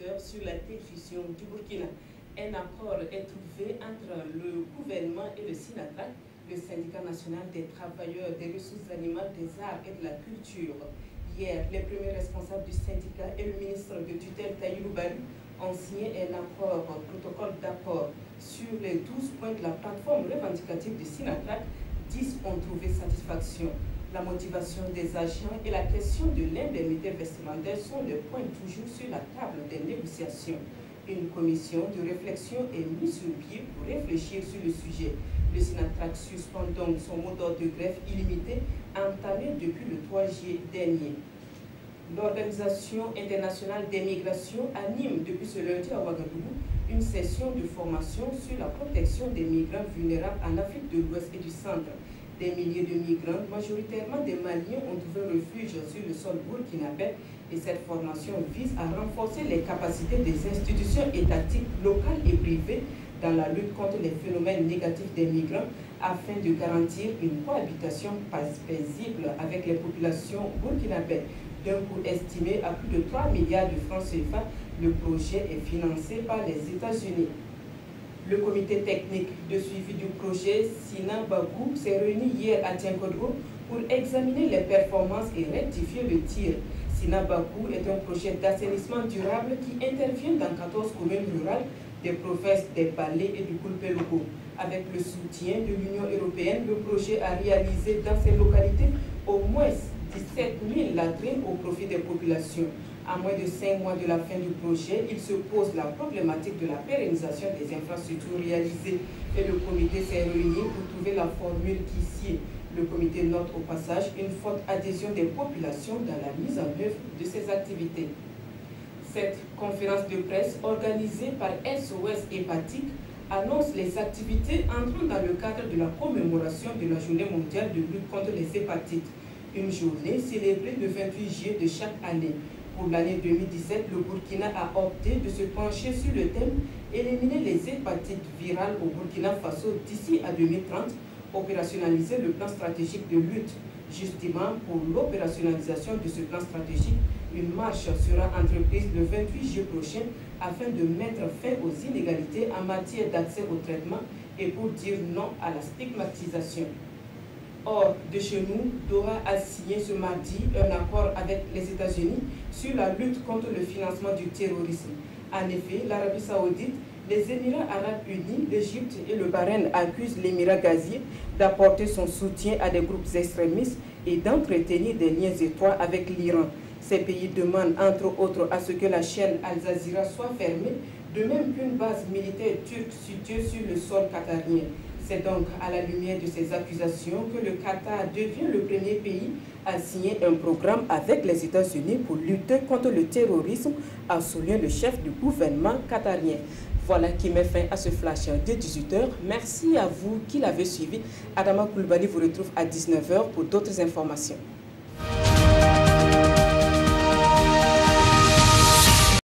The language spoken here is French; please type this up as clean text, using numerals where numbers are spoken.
18h sur la télévision du Burkina. Un accord est trouvé entre le gouvernement et le SINATRAC, le syndicat national des travailleurs des ressources animales, des arts et de la culture. Hier, les premiers responsables du syndicat et le ministre de tutelle Tahirou Barry ont signé un protocole d'accord. Sur les 12 points de la plateforme revendicative du SINATRAC, 10 ont trouvé satisfaction. La motivation des agents et la question de l'indemnité vestimentaire sont les points toujours sur la table des négociations. Une commission de réflexion est mise sur pied pour réfléchir sur le sujet. Le SINATRAC suspend donc son mot d'ordre de grève illimité entamé depuis le 3 juillet dernier. L'Organisation internationale des migrations anime depuis ce lundi à Ouagadougou une session de formation sur la protection des migrants vulnérables en Afrique de l'Ouest et du Centre. Des milliers de migrants, majoritairement des Maliens, ont trouvé refuge sur le sol burkinabé et cette formation vise à renforcer les capacités des institutions étatiques locales et privées dans la lutte contre les phénomènes négatifs des migrants afin de garantir une cohabitation paisible avec les populations burkinabées. D'un coût estimé à plus de 3 milliards de francs CFA, le projet est financé par les États-Unis. Le comité technique de suivi du projet Sina Bagou s'est réuni hier à Tienkodro pour examiner les performances et rectifier le tir. Sina Bagou est un projet d'assainissement durable qui intervient dans 14 communes rurales des provinces des Balais et du Koulpelogo. Avec le soutien de l'Union européenne, le projet a réalisé dans ces localités au moins 17 000 latrines au profit des populations. À moins de 5 mois de la fin du projet, il se pose la problématique de la pérennisation des infrastructures réalisées et le comité s'est réuni pour trouver la formule qui sied. Le comité note au passage une forte adhésion des populations dans la mise en œuvre de ces activités. Cette conférence de presse organisée par SOS Hépatique annonce les activités entrant dans le cadre de la commémoration de la Journée mondiale de lutte contre les hépatites. Une journée célébrée le 28 juillet de chaque année. Pour l'année 2017, le Burkina a opté de se pencher sur le thème « Éliminer les hépatites virales au Burkina Faso d'ici à 2030 », opérationnaliser le plan stratégique de lutte. Justement, pour l'opérationnalisation de ce plan stratégique, une marche sera entreprise le 28 juillet prochain afin de mettre fin aux inégalités en matière d'accès au traitement et pour dire non à la stigmatisation. Hors de chez nous, Doha a signé ce mardi un accord avec les États-Unis sur la lutte contre le financement du terrorisme. En effet, l'Arabie Saoudite, les Émirats Arabes Unis, l'Égypte et le Bahreïn accusent l'Émirat gazier d'apporter son soutien à des groupes extrémistes et d'entretenir des liens étroits avec l'Iran. Ces pays demandent entre autres à ce que la chaîne Al Jazeera soit fermée, de même qu'une base militaire turque située sur le sol qatarien. C'est donc à la lumière de ces accusations que le Qatar devient le premier pays à signer un programme avec les États-Unis pour lutter contre le terrorisme, a souligné le chef du gouvernement qatarien. Voilà qui met fin à ce flash de 18h. Merci à vous qui l'avez suivi. Adama Koulibaly vous retrouve à 19h pour d'autres informations.